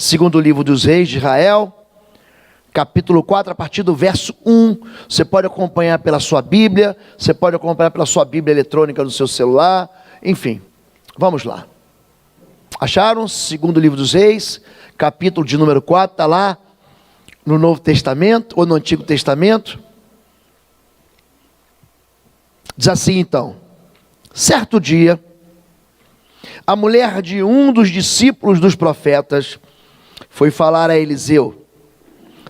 Segundo livro dos Reis de Israel, capítulo 4, a partir do verso 1. Você pode acompanhar pela sua Bíblia, você pode acompanhar pela sua Bíblia eletrônica no seu celular, enfim. Vamos lá. Acharam? Segundo livro dos Reis, capítulo de número 4, está lá no Novo Testamento, ou no Antigo Testamento. Diz assim então: certo dia, a mulher de um dos discípulos dos profetas foi falar a Eliseu: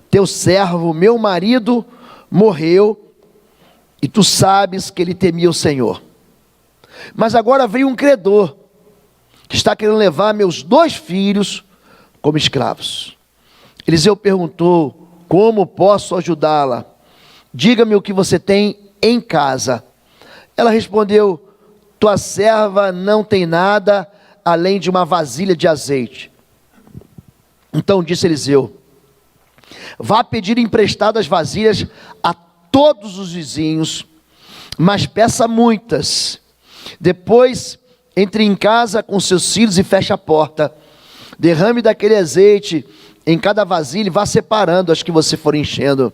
teu servo, meu marido, morreu, e tu sabes que ele temia o Senhor. Mas agora veio um credor, que está querendo levar meus 2 filhos como escravos. Eliseu perguntou: como posso ajudá-la? Diga-me o que você tem em casa. Ela respondeu: tua serva não tem nada além de uma vasilha de azeite. Então disse Eliseu: vá pedir emprestadas vasilhas a todos os vizinhos, mas peça muitas. Depois entre em casa com seus filhos e feche a porta. Derrame daquele azeite em cada vasilha e vá separando as que você for enchendo.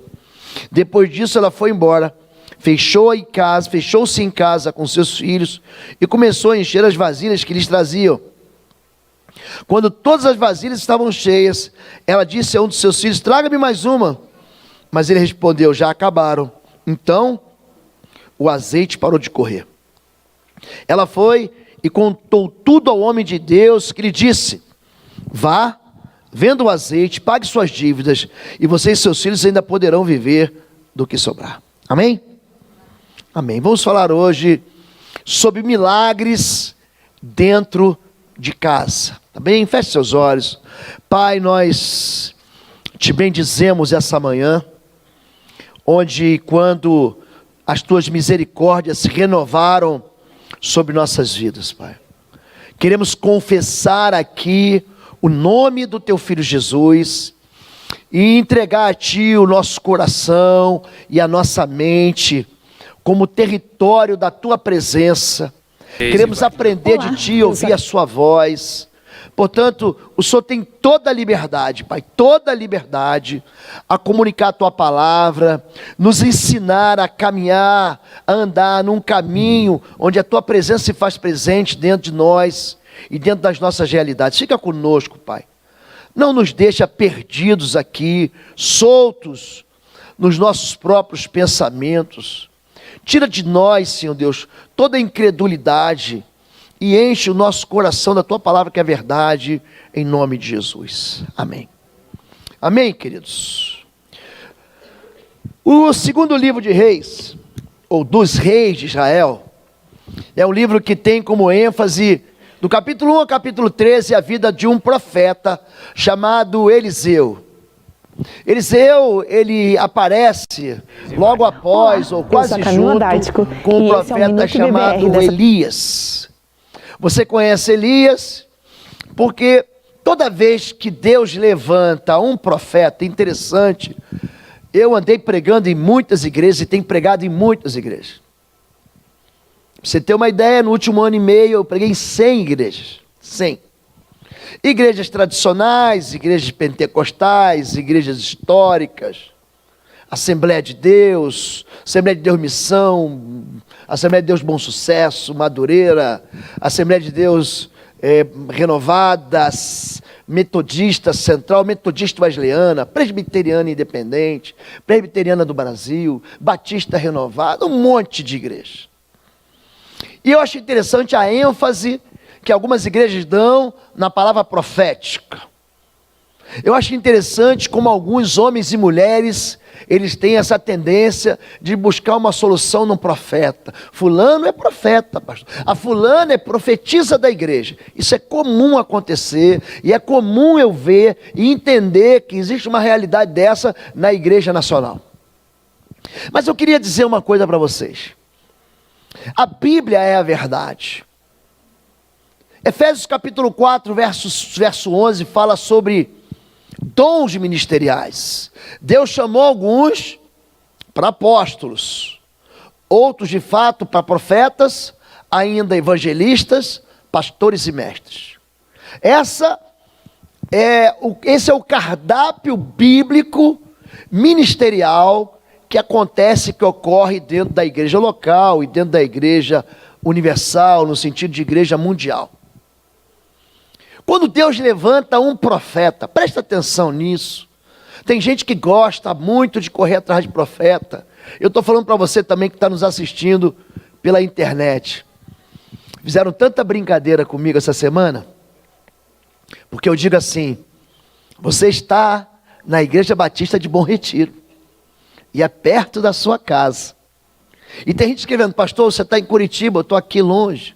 Depois disso ela foi embora, fechou-se em casa com seus filhos e começou a encher as vasilhas que lhes traziam. Quando todas as vasilhas estavam cheias, ela disse a um dos seus filhos: traga-me mais uma. Mas ele respondeu: já acabaram. Então o azeite parou de correr. Ela foi e contou tudo ao homem de Deus, que lhe disse: vá, venda o azeite, pague suas dívidas, e você e seus filhos ainda poderão viver do que sobrar. Amém? Amém. Vamos falar hoje sobre milagres dentro de casa. Tá bem? Feche seus olhos. Pai, nós te bendizemos essa manhã, onde quando as tuas misericórdias se renovaram sobre nossas vidas, Pai. Queremos confessar aqui o nome do teu Filho Jesus e entregar a ti o nosso coração e a nossa mente como território da tua presença. Queremos aprender de ti, ouvir a sua voz. Portanto, o Senhor tem toda a liberdade, Pai, toda a liberdade a comunicar a tua palavra, nos ensinar a caminhar, a andar num caminho onde a tua presença se faz presente dentro de nós e dentro das nossas realidades. Fica conosco, Pai. Não nos deixa perdidos aqui, soltos nos nossos próprios pensamentos. Tira de nós, Senhor Deus, toda a incredulidade e enche o nosso coração da tua palavra, que é verdade, em nome de Jesus. Amém. Amém, queridos. O segundo livro de Reis, ou dos Reis de Israel, é um livro que tem como ênfase, do capítulo 1 ao capítulo 13, a vida de um profeta chamado Eliseu. Eliseu, ele aparece logo após, ou quase junto, com um profeta chamado Elias. Você conhece Elias? Porque toda vez que Deus levanta um profeta, interessante, eu andei pregando em muitas igrejas e tenho pregado em muitas igrejas. Pra você ter uma ideia, no último ano e meio eu preguei em 100 igrejas. 100. Igrejas tradicionais, igrejas pentecostais, igrejas históricas, Assembleia de Deus Missão, Assembleia de Deus Bom Sucesso, Madureira, Assembleia de Deus Renovadas, Metodista Central, Metodista Wesleyana, Presbiteriana Independente, Presbiteriana do Brasil, Batista Renovada, um monte de igrejas. E eu acho interessante a ênfase que algumas igrejas dão na palavra profética. Eu acho interessante como alguns homens e mulheres, eles têm essa tendência de buscar uma solução num profeta. Fulano é profeta, pastor. A fulana é profetisa da igreja. Isso é comum acontecer, e é comum eu ver e entender que existe uma realidade dessa na igreja nacional. Mas eu queria dizer uma coisa para vocês. A Bíblia é a verdade. Efésios capítulo 4, verso 11, fala sobre dons ministeriais. Deus chamou alguns para apóstolos, outros de fato para profetas, ainda evangelistas, pastores e mestres. Essa Esse é o cardápio bíblico ministerial que acontece, que ocorre dentro da igreja local e dentro da igreja universal, no sentido de igreja mundial. Quando Deus levanta um profeta, presta atenção nisso. Tem gente que gosta muito de correr atrás de profeta. Eu estou falando para você também que está nos assistindo pela internet. Fizeram tanta brincadeira comigo essa semana, porque eu digo assim: você está na Igreja Batista de Bom Retiro, e é perto da sua casa. E tem gente escrevendo: pastor, você está em Curitiba, eu estou aqui longe.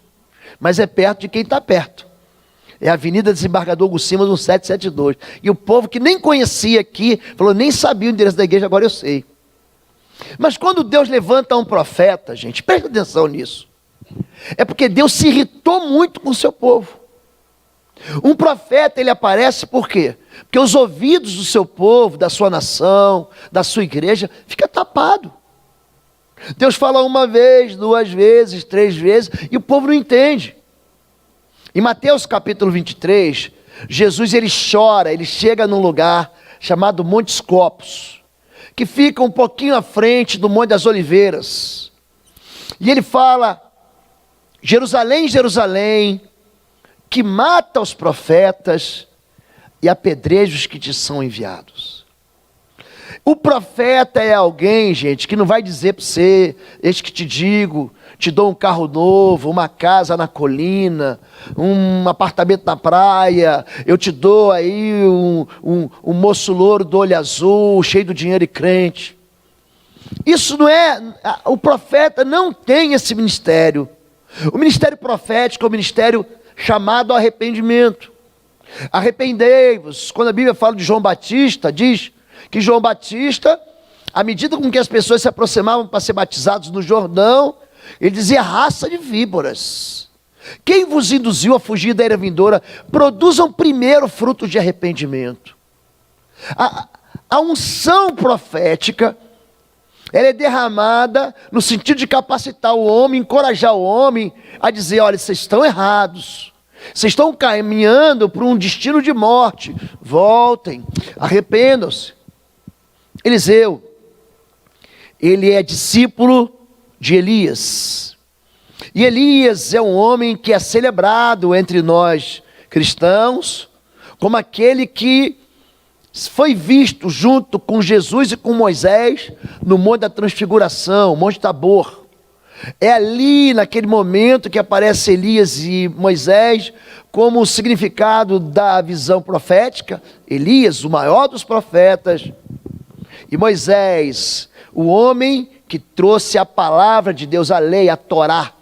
Mas é perto de quem está perto. É a Avenida Desembargador Gucimas, 1772. E o povo que nem conhecia aqui, falou, nem sabia o endereço da igreja, agora eu sei. Mas quando Deus levanta um profeta, gente, presta atenção nisso. É porque Deus se irritou muito com o seu povo. Um profeta, ele aparece por quê? Porque os ouvidos do seu povo, da sua nação, da sua igreja, fica tapado. Deus fala uma vez, duas vezes, três vezes, e o povo não entende. Em Mateus capítulo 23, Jesus ele chora, ele chega num lugar chamado Montes Copos, que fica um pouquinho à frente do Monte das Oliveiras. E ele fala: Jerusalém, Jerusalém, que mata os profetas e apedreja os que te são enviados. O profeta é alguém, gente, que não vai dizer para você: eis que te digo, te dou um carro novo, uma casa na colina, um apartamento na praia, eu te dou aí um moço louro do olho azul, cheio de dinheiro e crente. Isso não é, o profeta não tem esse ministério. O ministério profético é um ministério chamado ao arrependimento. Arrependei-vos. Quando a Bíblia fala de João Batista, diz que João Batista, à medida com que as pessoas se aproximavam para ser batizados no Jordão, ele dizia: raça de víboras, quem vos induziu a fugir da era vindoura? Produzam primeiro frutos de arrependimento. A unção profética, ela é derramada no sentido de capacitar o homem, encorajar o homem a dizer: olha, vocês estão errados, vocês estão caminhando para um destino de morte, voltem, arrependam-se. Eliseu, ele é discípulo de Elias, e Elias é um homem que é celebrado entre nós cristãos como aquele que foi visto junto com Jesus e com Moisés no Monte da Transfiguração, Monte Tabor. É ali naquele momento que aparece Elias e Moisés como o significado da visão profética. Elias, o maior dos profetas, e Moisés, o homem que trouxe a palavra de Deus, a lei, a Torá.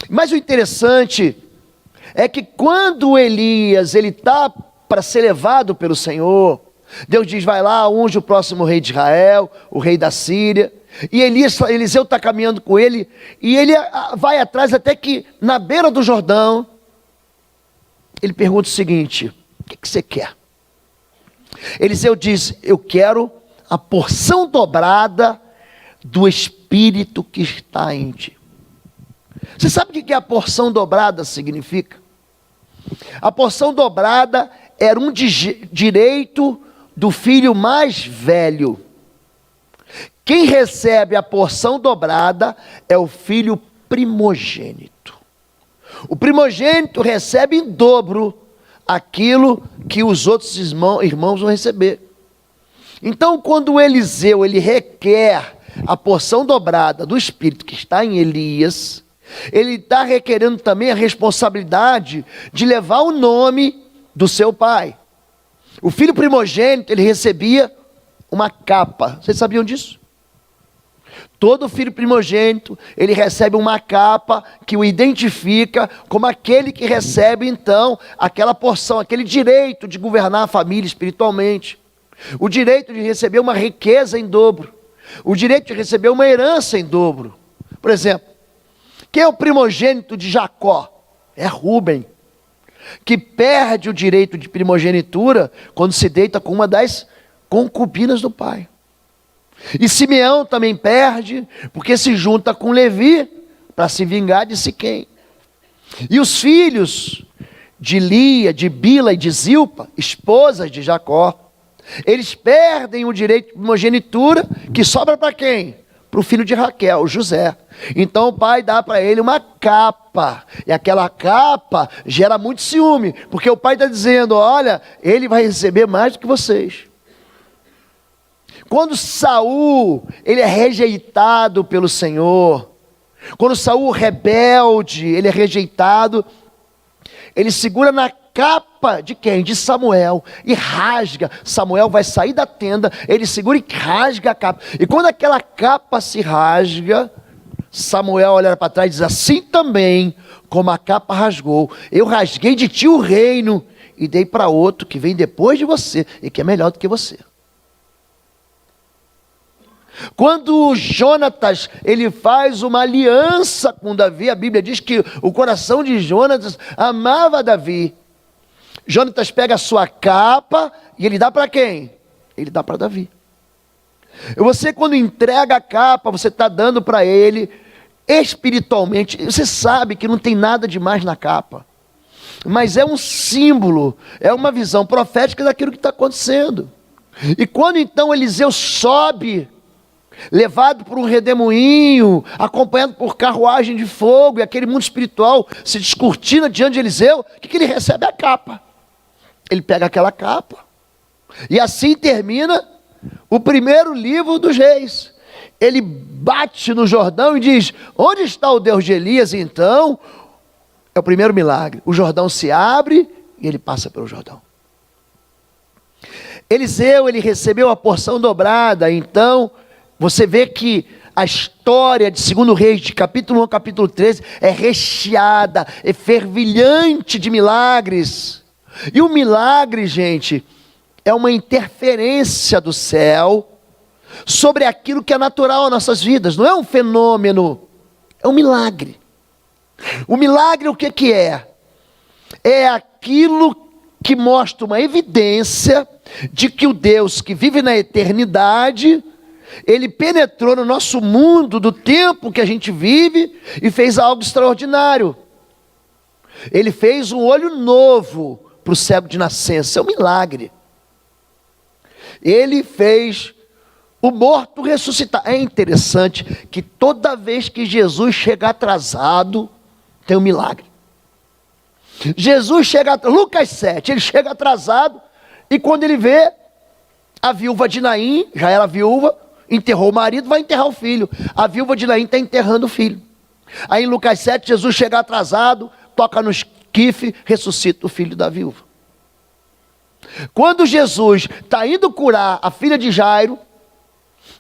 Mas o interessante é que quando Elias ele está para ser levado pelo Senhor, Deus diz: vai lá, unge o próximo rei de Israel, o rei da Síria. E Eliseu está caminhando com ele, e ele vai atrás até que na beira do Jordão, ele pergunta o seguinte: o que você quer? Eliseu diz: eu quero a porção dobrada do Espírito que está em ti. Você sabe o que a porção dobrada significa? A porção dobrada era um direito do filho mais velho. Quem recebe a porção dobrada é o filho primogênito. O primogênito recebe em dobro aquilo que os outros irmãos vão receber. Então, quando Eliseu ele requer a porção dobrada do Espírito que está em Elias, ele está requerendo também a responsabilidade de levar o nome do seu pai. O filho primogênito, ele recebia uma capa. Vocês sabiam disso? Todo filho primogênito, ele recebe uma capa que o identifica como aquele que recebe, então, aquela porção, aquele direito de governar a família espiritualmente. O direito de receber uma riqueza em dobro. O direito de receber uma herança em dobro. Por exemplo, quem é o primogênito de Jacó? É Rúben, que perde o direito de primogenitura quando se deita com uma das concubinas do pai. E Simeão também perde, porque se junta com Levi para se vingar de Siquém. E os filhos de Lia, de Bila e de Zilpa, esposas de Jacó. Eles perdem o direito de primogenitura, que sobra para quem? Para o filho de Raquel, José. Então o pai dá para ele uma capa, e aquela capa gera muito ciúme, porque o pai está dizendo, olha, ele vai receber mais do que vocês. Quando Saul, ele é rejeitado pelo Senhor, quando Saul rebelde, ele é rejeitado, ele segura na capa de quem? De Samuel, e rasga. Samuel vai sair da tenda, ele segura e rasga a capa. E quando aquela capa se rasga, Samuel olha para trás e diz, assim também como a capa rasgou, eu rasguei de ti o reino, e dei para outro que vem depois de você, e que é melhor do que você. Quando Jonatas, ele faz uma aliança com Davi, a Bíblia diz que o coração de Jonatas amava Davi. Jonatas pega a sua capa e ele dá para quem? Ele dá para Davi. Você, quando entrega a capa, você está dando para ele espiritualmente. Você sabe que não tem nada demais na capa, mas é um símbolo, é uma visão profética daquilo que está acontecendo. E quando então Eliseu sobe, levado por um redemoinho, acompanhado por carruagem de fogo, e aquele mundo espiritual se descortina diante de Eliseu, o que ele recebe? A capa. Ele pega aquela capa, e assim termina o primeiro livro dos reis. Ele bate no Jordão e diz, onde está o Deus de Elias? E então, é o primeiro milagre, o Jordão se abre, e ele passa pelo Jordão. Eliseu, ele recebeu a porção dobrada. Então você vê que a história de 2 Reis, de capítulo 1 ao capítulo 13, é recheada, é fervilhante de milagres. E o milagre, gente, é uma interferência do céu sobre aquilo que é natural às nossas vidas. Não é um fenômeno, é um milagre. O milagre, o que é? É aquilo que mostra uma evidência de que o Deus que vive na eternidade, ele penetrou no nosso mundo do tempo que a gente vive e fez algo extraordinário. Ele fez um olho novo para o cego de nascença. É um milagre. Ele fez o morto ressuscitar. É interessante que toda vez que Jesus chega atrasado, tem um milagre. Jesus chega, Lucas 7, ele chega atrasado, e quando ele vê a viúva de Naim, já era viúva, enterrou o marido, vai enterrar o filho. A viúva de Naim está enterrando o filho. Aí em Lucas 7, Jesus chega atrasado, toca no esquife, ressuscita o filho da viúva. Quando Jesus está indo curar a filha de Jairo,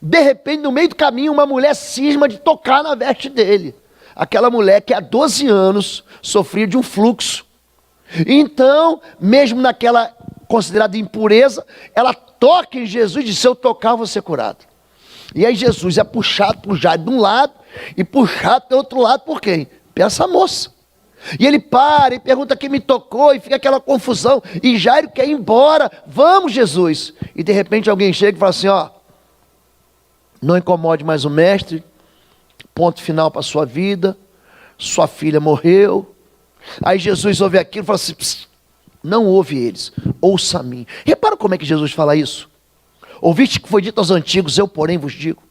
de repente, no meio do caminho, uma mulher cisma de tocar na veste dele. Aquela mulher que há 12 anos sofria de um fluxo. Então, mesmo naquela considerada impureza, ela toca em Jesus e diz, se eu tocar, eu vou ser curado. E aí Jesus é puxado por Jairo de um lado e puxado do outro lado por quem? Por essa moça. E ele para e pergunta quem me tocou, e fica aquela confusão, e Jairo quer ir embora. Vamos, Jesus. E de repente alguém chega e fala assim, ó, não incomode mais o mestre, ponto final para a sua vida, sua filha morreu. Aí Jesus ouve aquilo e fala assim, não ouve eles, ouça a mim. Repara como é que Jesus fala isso. Ouviste que foi dito aos antigos, eu porém vos digo.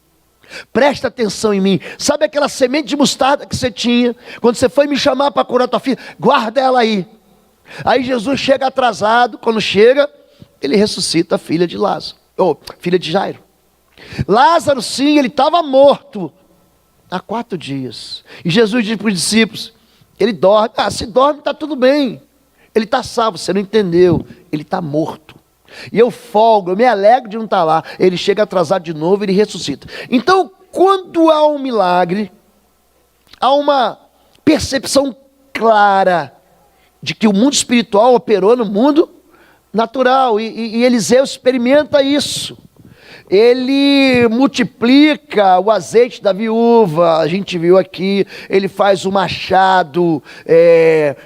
Presta atenção em mim. Sabe aquela semente de mostarda que você tinha, quando você foi me chamar para curar tua filha? Guarda ela aí. Aí Jesus chega atrasado, quando chega, ele ressuscita a filha de Lázaro, ou filha de Jairo. Lázaro, sim, ele estava morto há 4 dias. E Jesus diz para os discípulos, ele dorme. Ah, se dorme está tudo bem. Ele está salvo, você não entendeu. Ele está morto. E eu folgo, eu me alegro de não estar lá. Ele chega atrasado de novo, ele ressuscita. Então, quando há um milagre, há uma percepção clara de que o mundo espiritual operou no mundo natural. E Eliseu experimenta isso. Ele multiplica o azeite da viúva, a gente viu aqui, ele faz o machado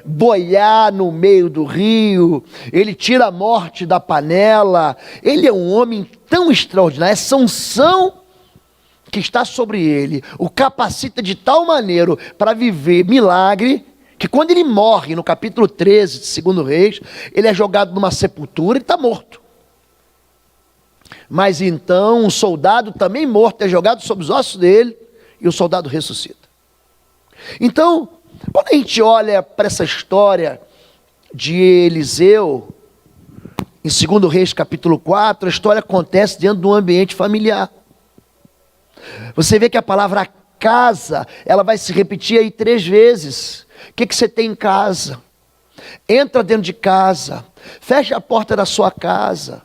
boiar no meio do rio, ele tira a morte da panela. Ele é um homem tão extraordinário, essa unção que está sobre ele o capacita de tal maneira para viver milagre, que quando ele morre, no capítulo 13 de 2 Reis, ele é jogado numa sepultura e está morto. Mas então um soldado também morto é jogado sobre os ossos dele e o soldado ressuscita. Então, quando a gente olha para essa história de Eliseu, em 2 Reis capítulo 4, a história acontece dentro de um ambiente familiar. Você vê que a palavra casa, ela vai se repetir aí 3 vezes. O que você tem em casa? Entra dentro de casa, fecha a porta da sua casa.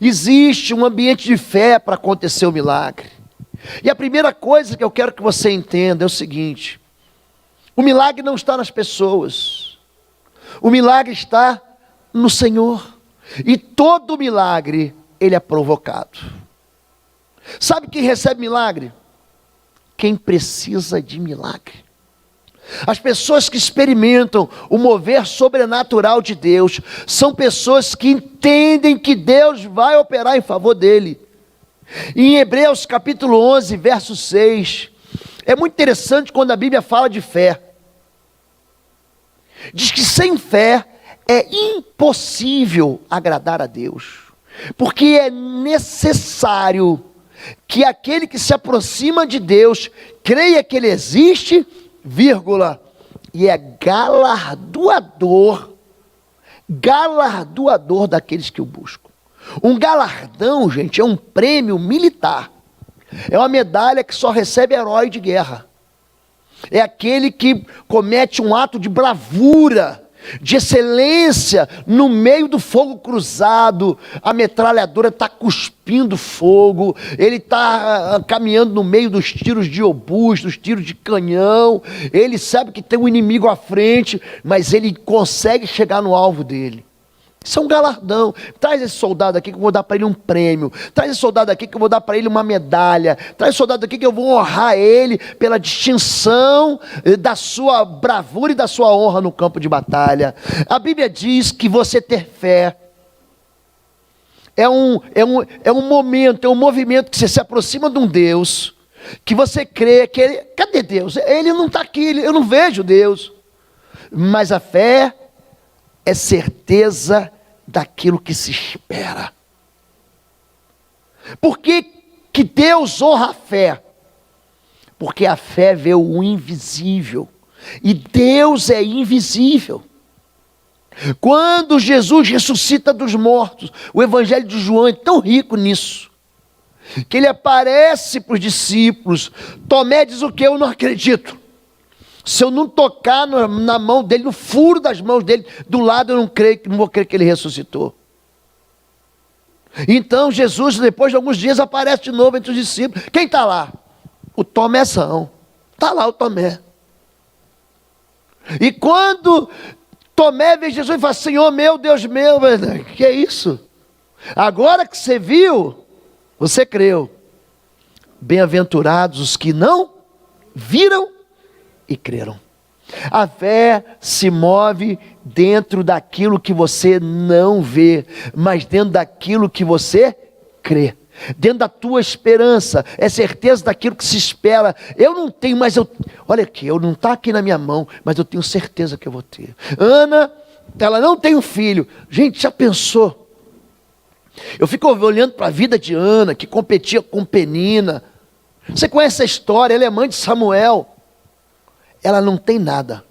Existe um ambiente de fé para acontecer o milagre. E a primeira coisa que eu quero que você entenda é o seguinte: o milagre não está nas pessoas, o milagre está no Senhor. E todo milagre, ele é provocado. Sabe quem recebe milagre? Quem precisa de milagre. As pessoas que experimentam o mover sobrenatural de Deus são pessoas que entendem que Deus vai operar em favor dele. Em Hebreus capítulo 11, verso 6, é muito interessante quando a Bíblia fala de fé. Diz que sem fé é impossível agradar a Deus, porque é necessário que aquele que se aproxima de Deus creia que Ele existe, vírgula, e é galardoador daqueles que o buscam. Um galardão, gente, é um prêmio militar, é uma medalha que só recebe herói de guerra, é aquele que comete um ato de bravura, de excelência no meio do fogo cruzado. A metralhadora está cuspindo fogo, ele está caminhando no meio dos tiros de obus, dos tiros de canhão, ele sabe que tem um inimigo à frente, mas ele consegue chegar no alvo dele. Isso é um galardão. Traz esse soldado aqui que eu vou dar para ele um prêmio. Traz esse soldado aqui que eu vou dar para ele uma medalha. Traz esse soldado aqui que eu vou honrar ele pela distinção da sua bravura e da sua honra no campo de batalha. A Bíblia diz que você ter fé é um momento, é um movimento que você se aproxima de um Deus, que você crê que ele... Cadê Deus? Ele não está aqui, eu não vejo Deus. Mas a fé é certeza daquilo que se espera. Por que que Deus honra a fé? Porque a fé vê o invisível, e Deus é invisível. Quando Jesus ressuscita dos mortos, o Evangelho de João é tão rico nisso, que ele aparece para os discípulos. Tomé diz o que? Eu não acredito. Se eu não tocar na mão dele, no furo das mãos dele, do lado, eu não vou crer que ele ressuscitou. Então Jesus, depois de alguns dias, aparece de novo entre os discípulos. Quem está lá? O Tomézão. Está lá o Tomé. E quando Tomé vê Jesus e fala: Senhor meu, Deus meu, que é isso? Agora que você viu, você creu. Bem-aventurados os que não viram e creram. A fé se move dentro daquilo que você não vê, mas dentro daquilo que você crê. Dentro da tua esperança, é certeza daquilo que se espera. Eu não tenho, mas olha aqui, eu não está aqui na minha mão, mas eu tenho certeza que eu vou ter. Ana, ela não tem um filho. Gente, já pensou? Eu fico olhando para a vida de Ana, que competia com Penina. Você conhece a história? Ela é mãe de Samuel. Ela não tem nada.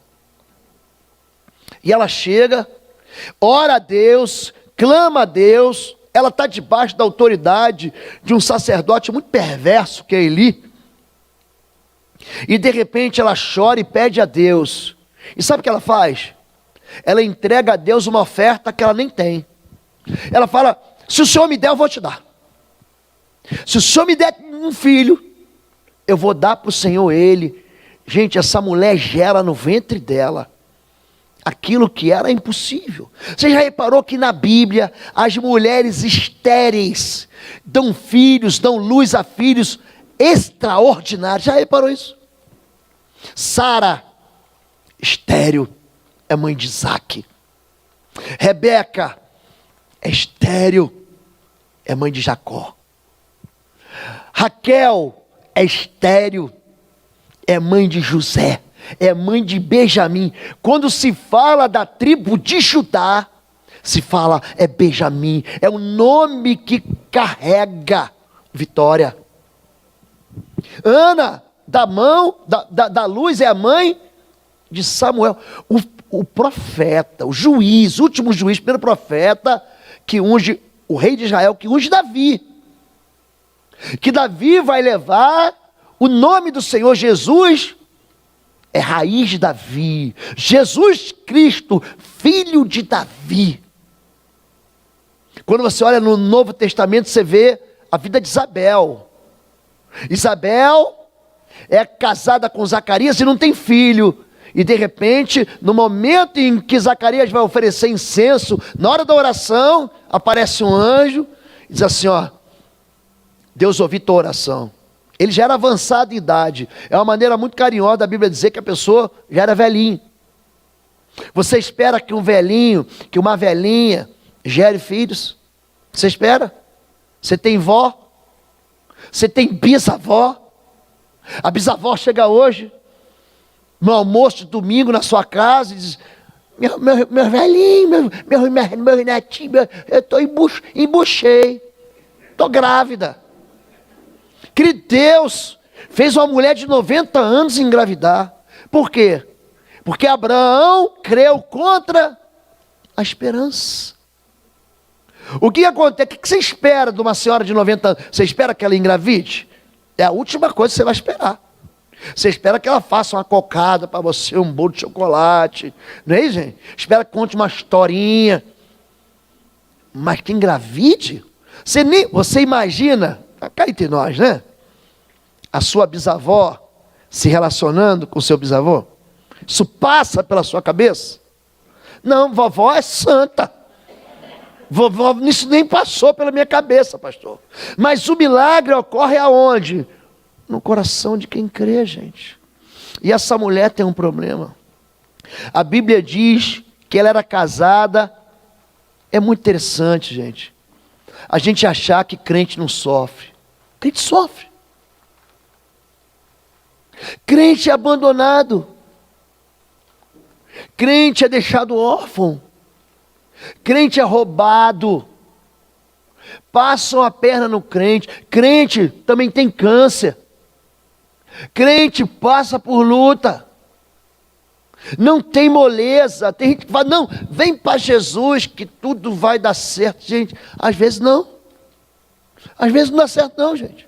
E ela chega, ora a Deus, clama a Deus. Ela está debaixo da autoridade de um sacerdote muito perverso, que é Eli. E de repente ela chora e pede a Deus. E sabe o que ela faz? Ela entrega a Deus uma oferta que ela nem tem. Ela fala: se o Senhor me der, eu vou te dar. Se o Senhor me der um filho, eu vou dar para o Senhor ele. Gente, essa mulher gera no ventre dela aquilo que era impossível. Você já reparou que na Bíblia as mulheres estéreis dão filhos, dão luz a filhos extraordinários? Já reparou isso? Sara, estéril, é mãe de Isaque. Rebeca, é estéril, é mãe de Jacó. Raquel, é estéril, é mãe de José. é mãe de Benjamim. Quando se fala da tribo de Judá, se fala é Benjamim, é o nome que carrega vitória. Ana, da luz, é a mãe de Samuel, o profeta, o juiz, o último juiz, primeiro profeta, que unge o rei de Israel, que unge Davi. Que Davi vai levar o nome do Senhor Jesus, é raiz de Davi. Jesus Cristo, filho de Davi. Quando você olha no Novo Testamento, você vê a vida de Isabel. Isabel é casada com Zacarias e não tem filho. E de repente, no momento em que Zacarias vai oferecer incenso, na hora da oração, aparece um anjo e diz assim, ó, Deus ouviu tua oração. Ele já era avançado em idade. É uma maneira muito carinhosa da Bíblia dizer que a pessoa já era velhinho. Você espera que um velhinho, que uma velhinha gere filhos? Você espera? Você tem vó? Você tem bisavó? A bisavó chega hoje no almoço de domingo na sua casa e diz, meu velhinho, meu netinho, eu estou embuchei, estou grávida. Que Deus fez uma mulher de 90 anos engravidar. Por quê? Porque Abraão creu contra a esperança. O que acontece? O que você espera de uma senhora de 90 anos? Você espera que ela engravide? É a última coisa que você vai esperar. Você espera que ela faça uma cocada para você, um bolo de chocolate. Não é isso, gente? Espera que conte uma historinha. Mas que engravide? Você imagina, cá entre nós, né? A sua bisavó se relacionando com o seu bisavô? Isso passa pela sua cabeça? Não, vovó é santa. Vovó, isso nem passou pela minha cabeça, pastor. Mas o milagre ocorre aonde? No coração de quem crê, gente. E essa mulher tem um problema. A Bíblia diz que ela era casada. É muito interessante, gente, a gente achar que crente não sofre. Crente sofre. Crente é abandonado. Crente é deixado órfão. Crente é roubado. Passam a perna no crente. Crente também tem câncer. Crente passa por luta. Não tem moleza. Tem gente que fala, não, vem para Jesus que tudo vai dar certo. Gente, às vezes não. Às vezes não dá certo não, gente.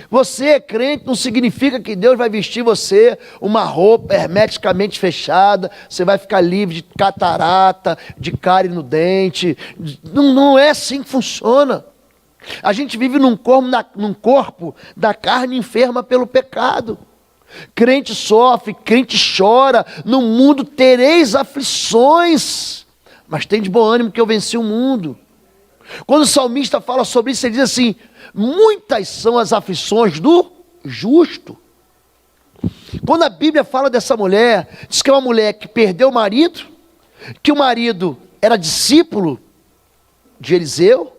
Você é crente, não significa que Deus vai vestir você uma roupa hermeticamente fechada, você vai ficar livre de catarata, de cárie no dente. Não é assim que funciona. A gente vive num corpo da carne enferma pelo pecado. Crente sofre, crente chora. No mundo tereis aflições, mas tem de bom ânimo que eu venci o mundo. Quando o salmista fala sobre isso, ele diz assim, muitas são as aflições do justo. Quando a Bíblia fala dessa mulher, diz que é uma mulher que perdeu o marido, que o marido era discípulo de Eliseu.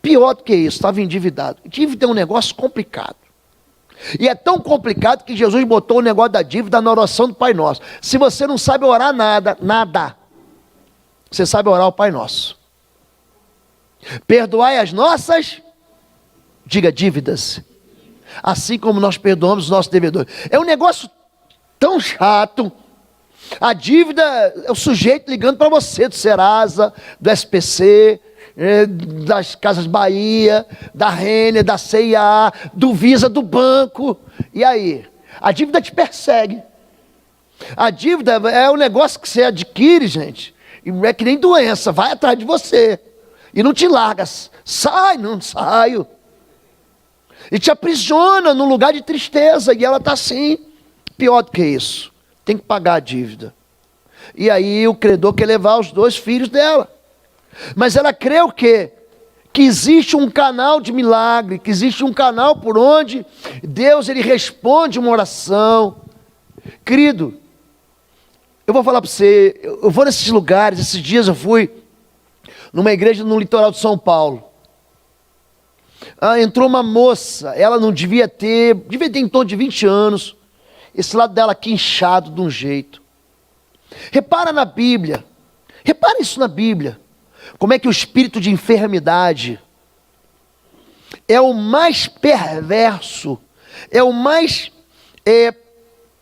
Pior do que isso, estava endividado. Dívida é um negócio complicado. E é tão complicado que Jesus botou o negócio da dívida na oração do Pai Nosso. Se você não sabe orar nada, você sabe orar o Pai Nosso. Perdoai as nossas, diga, dívidas, assim como nós perdoamos os nossos devedores. É um negócio tão chato. A dívida é o sujeito ligando para você do Serasa, do SPC, das Casas Bahia, da Renner, da CIA, do Visa, do banco. E aí? A dívida te persegue. A dívida é um negócio que você adquire, gente, e é que nem doença, vai atrás de você. E não te larga, sai, não saio. E te aprisiona num lugar de tristeza. E ela está assim, pior do que isso. Tem que pagar a dívida. E aí o credor quer levar os 2 filhos dela. Mas ela crê o quê? Que existe um canal de milagre, que existe um canal por onde Deus ele responde uma oração. Querido, eu vou falar para você, eu vou nesses lugares, esses dias eu fui numa igreja no litoral de São Paulo. Entrou uma moça, ela não devia ter em torno de 20 anos. esse lado dela aqui inchado de um jeito. Repara na Bíblia, repara isso na Bíblia, como é que o espírito de enfermidade é o mais perverso, é o mais,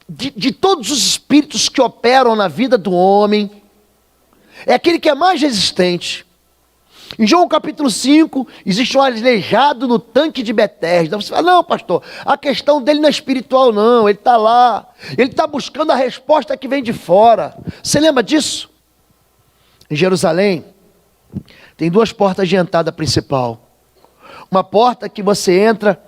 de todos os espíritos que operam na vida do homem, é aquele que é mais resistente. Em João capítulo 5, existe um aleijado no tanque de Betesda. Você fala, não pastor, a questão dele não é espiritual não, ele está lá, ele está buscando a resposta que vem de fora. Você lembra disso? Em Jerusalém, tem duas portas de entrada principal. Uma porta que você entra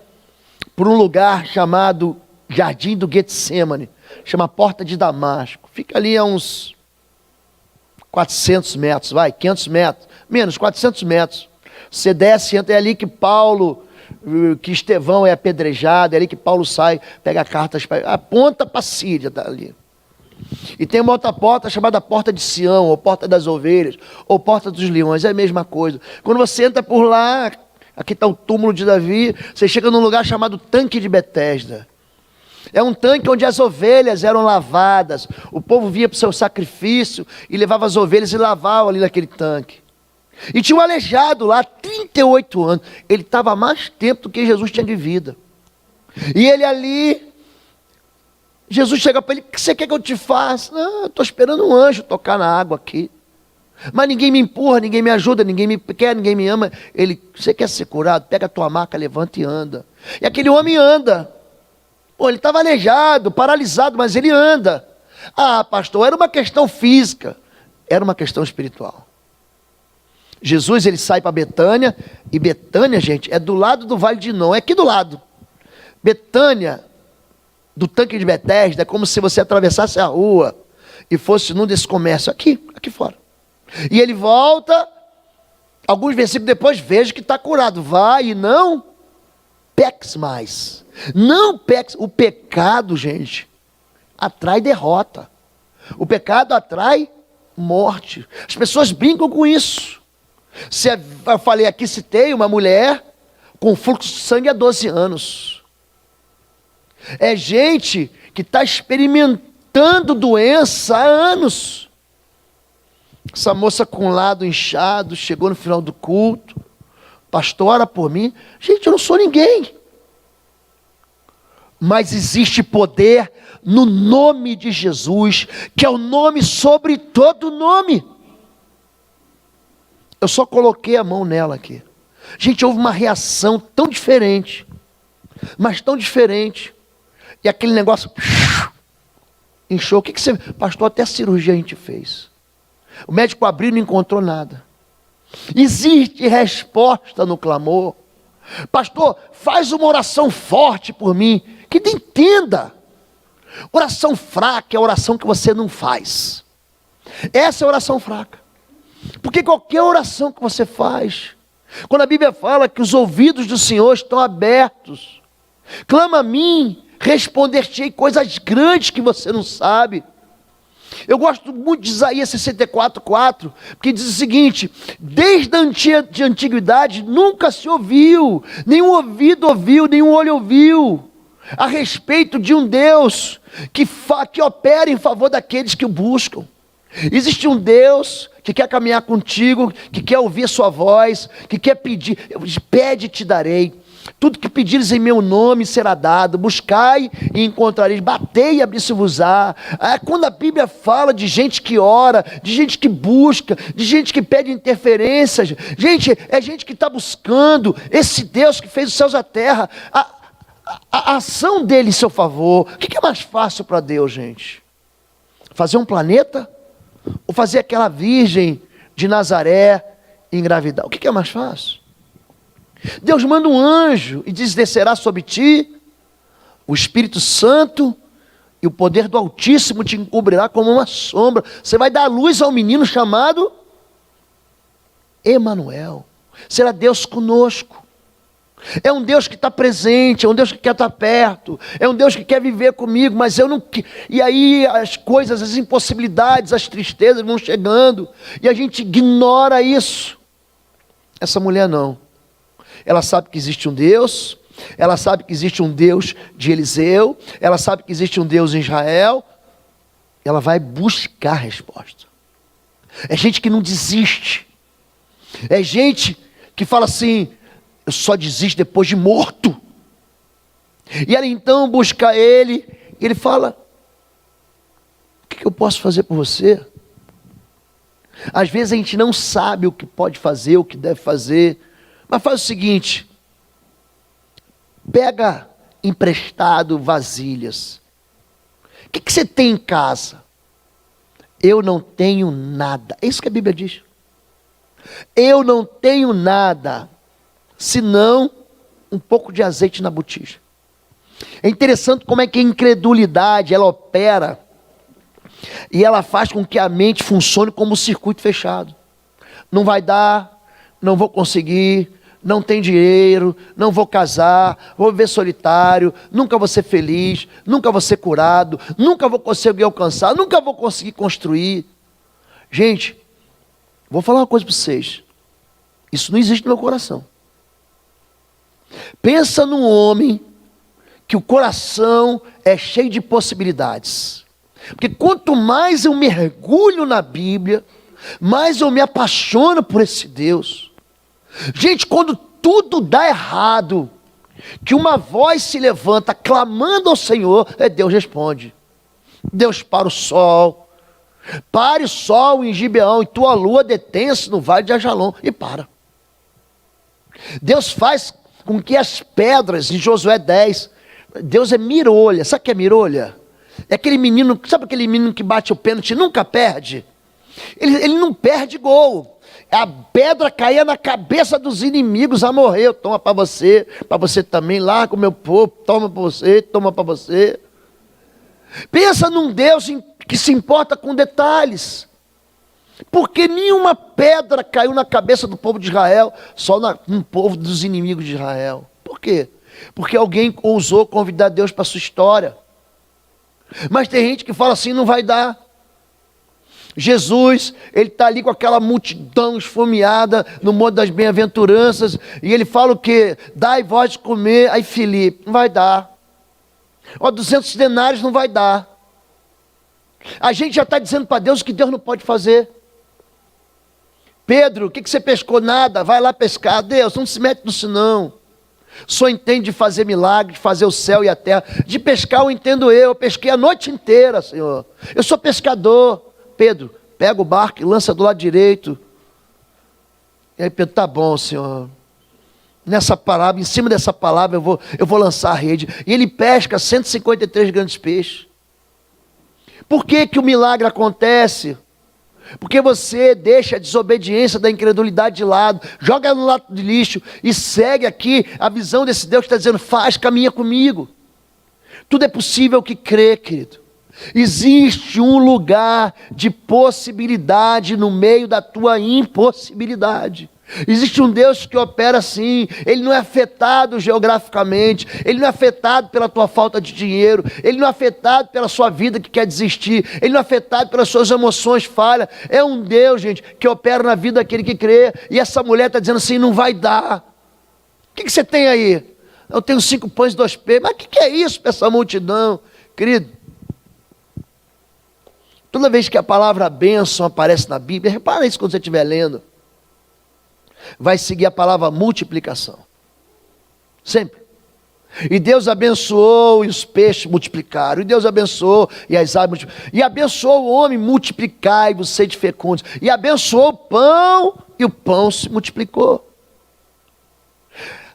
por um lugar chamado Jardim do Getsemane, chama Porta de Damasco. Fica ali a uns 400 metros, 500 metros, menos 400 metros. Você desce, entra, é ali que que Estevão é apedrejado, é ali que Paulo sai, pega cartas, aponta para a Síria dali. E tem uma outra porta chamada Porta de Sião, ou Porta das Ovelhas, ou Porta dos Leões, é a mesma coisa. Quando você entra por lá, aqui está o túmulo de Davi, você chega num lugar chamado Tanque de Betesda. É um tanque onde as ovelhas eram lavadas. O povo vinha para o seu sacrifício e levava as ovelhas e lavava ali naquele tanque. E tinha um aleijado lá, 38 anos. Ele estava há mais tempo do que Jesus tinha de vida. E ele ali, Jesus chega para ele, o que você quer que eu te faça? Não, eu estou esperando um anjo tocar na água aqui. Mas ninguém me empurra, ninguém me ajuda, ninguém me quer, ninguém me ama. Ele, você quer ser curado? Pega a tua maca, levanta e anda. E aquele homem anda. Pô, ele estava aleijado, paralisado, mas ele anda. Ah, pastor, era uma questão física, era uma questão espiritual. Jesus, ele sai para Betânia, e Betânia, gente, é do lado do Vale de Inom, é aqui do lado. Betânia, do tanque de Betesda, é como se você atravessasse a rua e fosse num desse comércio, aqui fora. E ele volta, alguns versículos depois, veja que está curado. Vai e não peques mais. Não peques. O pecado, gente, atrai derrota. O pecado atrai morte. As pessoas brincam com isso. Eu falei aqui, citei uma mulher com fluxo de sangue há 12 anos. É gente que está experimentando doença há anos. Essa moça com o lado inchado, chegou no final do culto. Pastor, ora por mim. Gente, eu não sou ninguém. Mas existe poder no nome de Jesus, que é o nome sobre todo nome. Eu só coloquei a mão nela aqui. Gente, houve uma reação tão diferente, mas tão diferente. E aquele negócio inchou. O que você... Pastor, até a cirurgia a gente fez. O médico abriu e não encontrou nada. Existe resposta no clamor. Pastor, faz uma oração forte por mim. Que entenda. Oração fraca é a oração que você não faz. Essa é a oração fraca. Porque qualquer oração que você faz, quando a Bíblia fala que os ouvidos do Senhor estão abertos, clama a mim, responder-te-ei coisas grandes que você não sabe. Eu gosto muito de Isaías 64:4, porque diz o seguinte: desde a antiguidade nunca se ouviu, nenhum ouvido ouviu, nenhum olho ouviu, a respeito de um Deus que opera em favor daqueles que o buscam. Existe um Deus que quer caminhar contigo, que quer ouvir a sua voz, que quer pedir. Pede e te darei. Tudo que pedires em meu nome será dado. Buscai e encontrareis. Batei e abri-se-vos-á. Quando a Bíblia fala de gente que ora, de gente que busca, de gente que pede interferências, gente, é gente que está buscando esse Deus que fez os céus e a terra, a ação dele em seu favor. O que é mais fácil para Deus, gente? Fazer um planeta? Ou fazer aquela virgem de Nazaré engravidar? O que é mais fácil? Deus manda um anjo e diz: descerá sobre ti o Espírito Santo e o poder do Altíssimo te encobrirá como uma sombra. Você vai dar luz ao menino chamado Emanuel. Será Deus conosco. É um Deus que está presente, é um Deus que quer estar perto, é um Deus que quer viver comigo, mas eu não... E aí as coisas, as impossibilidades, as tristezas vão chegando, e a gente ignora isso. Essa mulher não. Ela sabe que existe um Deus, ela sabe que existe um Deus de Eliseu, ela sabe que existe um Deus em Israel, ela vai buscar a resposta. É gente que não desiste, é gente que fala assim, eu só desisto depois de morto. E ela então busca ele, e ele fala, o que eu posso fazer por você? Às vezes a gente não sabe o que pode fazer, o que deve fazer, mas faz o seguinte, pega emprestado vasilhas. O que você tem em casa? Eu não tenho nada. É isso que a Bíblia diz. Eu não tenho nada, senão um pouco de azeite na botija. É interessante como é que a incredulidade, ela opera, e ela faz com que a mente funcione como um circuito fechado. Não vai dar, não vou conseguir, não tem dinheiro, não vou casar, vou viver solitário, nunca vou ser feliz, nunca vou ser curado, nunca vou conseguir alcançar, nunca vou conseguir construir. Gente, vou falar uma coisa para vocês. Isso não existe no meu coração. Pensa num homem que o coração é cheio de possibilidades. Porque quanto mais eu mergulho na Bíblia, mais eu me apaixono por esse Deus. Gente, quando tudo dá errado, que uma voz se levanta clamando ao Senhor, Deus responde. Deus para o sol. Pare o sol em Gibeão, e tua lua detenha-se no vale de Ajalon. E para. Deus faz com que as pedras, em Josué 10, Deus é mirolha. Sabe o que é mirolha? É aquele menino, sabe aquele menino que bate o pênalti e nunca perde? Ele não perde gol. A pedra caía na cabeça dos inimigos, morreu. Toma para você também, larga o meu povo, toma para você, toma para você. Pensa num Deus que se importa com detalhes. Porque nenhuma pedra caiu na cabeça do povo de Israel, só no povo dos inimigos de Israel. Por quê? Porque alguém ousou convidar Deus para a sua história. Mas tem gente que fala assim, não vai dar. Jesus, ele está ali com aquela multidão esfomeada no Monte das Bem-aventuranças, e ele fala o quê? Dai vós de comer. Aí Filipe, não vai dar. 200 denários não vai dar. A gente já está dizendo para Deus que Deus não pode fazer. Pedro, o que você pescou? Nada, vai lá pescar. Deus, não se mete nisso não. Só entende de fazer milagre, de fazer o céu e a terra. De pescar eu entendo eu pesquei a noite inteira, Senhor. Eu sou pescador. Pedro, pega o barco e lança do lado direito. E aí Pedro, tá bom, Senhor. Nessa palavra, em cima dessa palavra eu vou lançar a rede. E ele pesca 153 grandes peixes. Por que que o milagre acontece? Porque você deixa a desobediência da incredulidade de lado, joga no lado de lixo e segue aqui a visão desse Deus que está dizendo, faz, caminha comigo. Tudo é possível que crê, querido. Existe um lugar de possibilidade no meio da tua impossibilidade. Existe um Deus que opera assim, ele não é afetado geograficamente, ele não é afetado pela tua falta de dinheiro, ele não é afetado pela sua vida que quer desistir, ele não é afetado pelas suas emoções falhas. É um Deus, gente, que opera na vida daquele que crê. E essa mulher está dizendo assim, não vai dar. O que você tem aí? Eu tenho 5 pães e 2 peixes. Mas o que é isso para essa multidão? Querido, toda vez que a palavra bênção aparece na Bíblia, repara isso quando você estiver lendo, vai seguir a palavra multiplicação. Sempre. E Deus abençoou e os peixes multiplicaram. E Deus abençoou e as aves multiplicaram. E abençoou o homem, multiplicai-vos, sede fecundos. E abençoou o pão e o pão se multiplicou.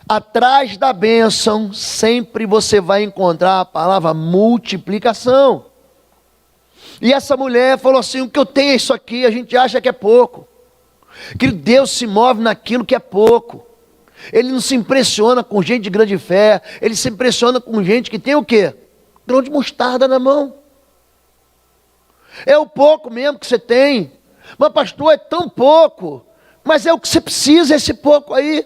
Atrás da bênção, sempre você vai encontrar a palavra multiplicação. E essa mulher falou assim, o que eu tenho é isso aqui, a gente acha que é pouco. Que Deus se move naquilo que é pouco. Ele não se impressiona com gente de grande fé, ele se impressiona com gente que tem o quê? Grão de mostarda na mão. É o pouco mesmo que você tem. Mas pastor, é tão pouco. Mas é o que você precisa, esse pouco aí.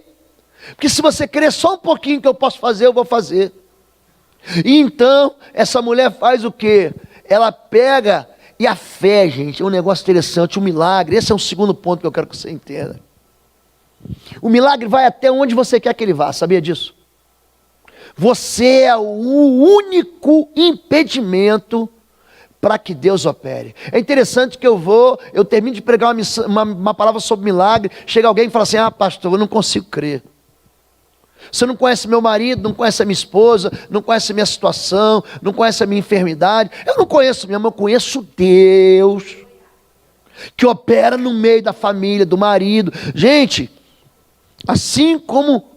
Porque se você querer só um pouquinho que eu posso fazer, eu vou fazer. E então, essa mulher faz o quê? Ela pega, e a fé, gente, é um negócio interessante, um milagre. Esse é um segundo ponto que eu quero que você entenda. O milagre vai até onde você quer que ele vá, sabia disso? Você é o único impedimento para que Deus opere. É interessante que eu termino de pregar uma palavra sobre milagre, chega alguém e fala assim: pastor, eu não consigo crer. Você não conhece meu marido, não conhece a minha esposa, não conhece a minha situação, não conhece a minha enfermidade. Eu não conheço mesmo, eu conheço Deus, que opera no meio da família, do marido. Gente, assim como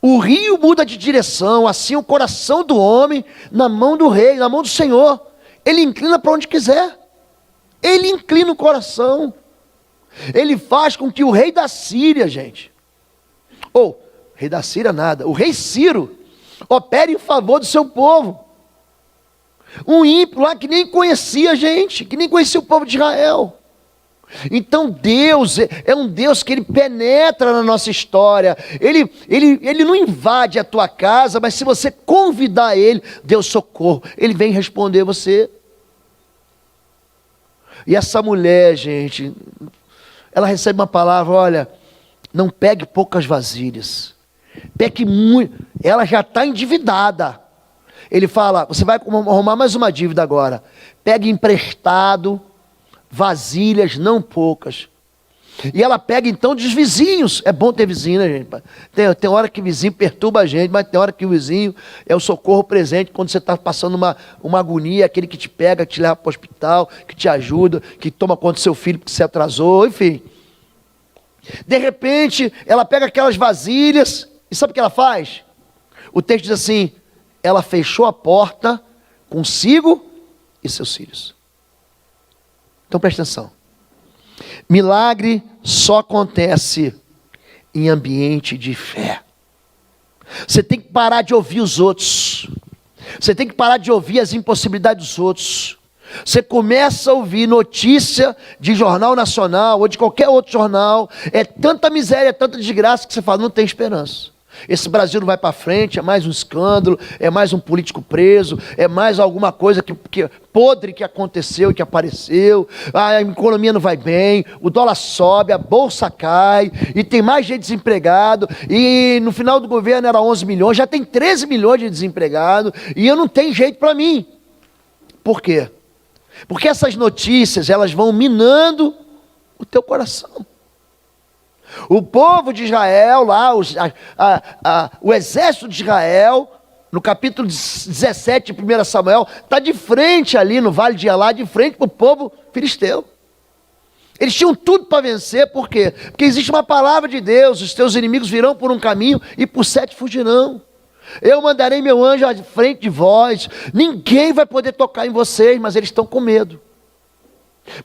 o rio muda de direção, assim o coração do homem, na mão do rei, na mão do Senhor, ele inclina para onde quiser. Ele inclina o coração. Ele faz com que o rei da Síria, gente, rei da Síria nada, o rei Ciro opera em favor do seu povo. Um ímpio lá que nem conhecia a gente, que nem conhecia o povo de Israel. Então Deus é um Deus que Ele penetra na nossa história. Ele não invade a tua casa, mas se você convidar Ele, Deus socorro, Ele vem responder você. E essa mulher, gente, ela recebe uma palavra: olha, não pegue poucas vasilhas, pegue muito. Ela já está endividada. Ele fala: você vai arrumar mais uma dívida agora. Pegue emprestado vasilhas não poucas. E ela pega então dos vizinhos. É bom ter vizinho, né, gente? Tem hora que vizinho perturba a gente, mas tem hora que o vizinho é o socorro presente quando você está passando uma agonia, aquele que te pega, que te leva para o hospital, que te ajuda, que toma conta do seu filho porque se atrasou, enfim. De repente, ela pega aquelas vasilhas e sabe o que ela faz? O texto diz assim: ela fechou a porta consigo e seus filhos. Então presta atenção. Milagre só acontece em ambiente de fé. Você tem que parar de ouvir os outros. Você tem que parar de ouvir as impossibilidades dos outros. Você começa a ouvir notícia de jornal nacional ou de qualquer outro jornal. É tanta miséria, é tanta desgraça que você fala: não tem esperança. Esse Brasil não vai para frente, é mais um escândalo, é mais um político preso, é mais alguma coisa que podre que aconteceu e que apareceu, a economia não vai bem, o dólar sobe, a bolsa cai, e tem mais gente desempregado, e no final do governo era 11 milhões, já tem 13 milhões de desempregados, e eu não tenho jeito para mim. Por quê? Porque essas notícias, elas vão minando o teu coração. O povo de Israel, lá, o exército de Israel, no capítulo 17 de 1 Samuel, está de frente ali no Vale de Elá, de frente para o povo filisteu. Eles tinham tudo para vencer, por quê? Porque existe uma palavra de Deus: os teus inimigos virão por um caminho e por 7 fugirão. Eu mandarei meu anjo à frente de vós, ninguém vai poder tocar em vocês, mas eles estão com medo.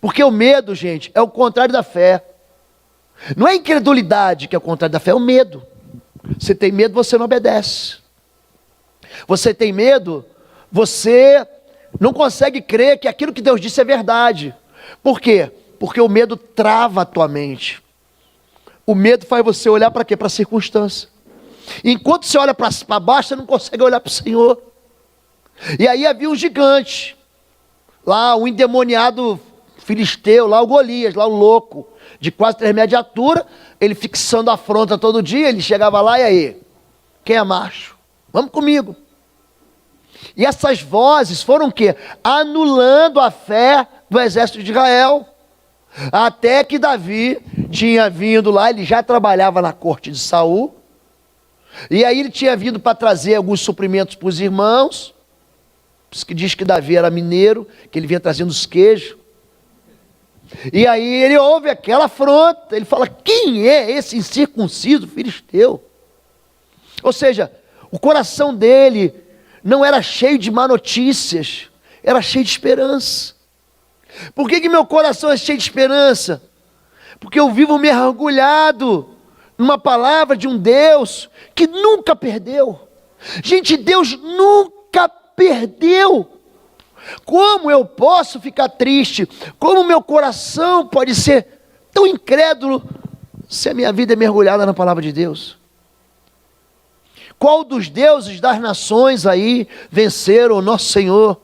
Porque o medo, gente, é o contrário da fé. Não é a incredulidade que é o contrário da fé, é o medo. Você tem medo, você não obedece. Você tem medo, você não consegue crer que aquilo que Deus disse é verdade. Por quê? Porque o medo trava a tua mente. O medo faz você olhar para quê? Para a circunstância. Enquanto você olha para baixo, você não consegue olhar para o Senhor. E aí havia um gigante, lá o endemoniado filisteu, lá o Golias, lá o louco, de quase 3 metros de altura, ele fixando a afronta todo dia. Ele chegava lá: e aí, quem é macho? Vamos comigo. E essas vozes foram o quê? Anulando a fé do exército de Israel. Até que Davi tinha vindo lá, ele já trabalhava na corte de Saul, e aí ele tinha vindo para trazer alguns suprimentos para os irmãos. Por isso que diz que Davi era mineiro, que ele vinha trazendo os queijos. E aí ele ouve aquela afronta, ele fala: quem é esse incircunciso filisteu? Ou seja, o coração dele não era cheio de má notícias, era cheio de esperança. Por que meu coração é cheio de esperança? Porque eu vivo mergulhado numa palavra de um Deus que nunca perdeu. Gente, Deus nunca perdeu. Como eu posso ficar triste? Como meu coração pode ser tão incrédulo se a minha vida é mergulhada na palavra de Deus? Qual dos deuses das nações aí venceram o nosso Senhor?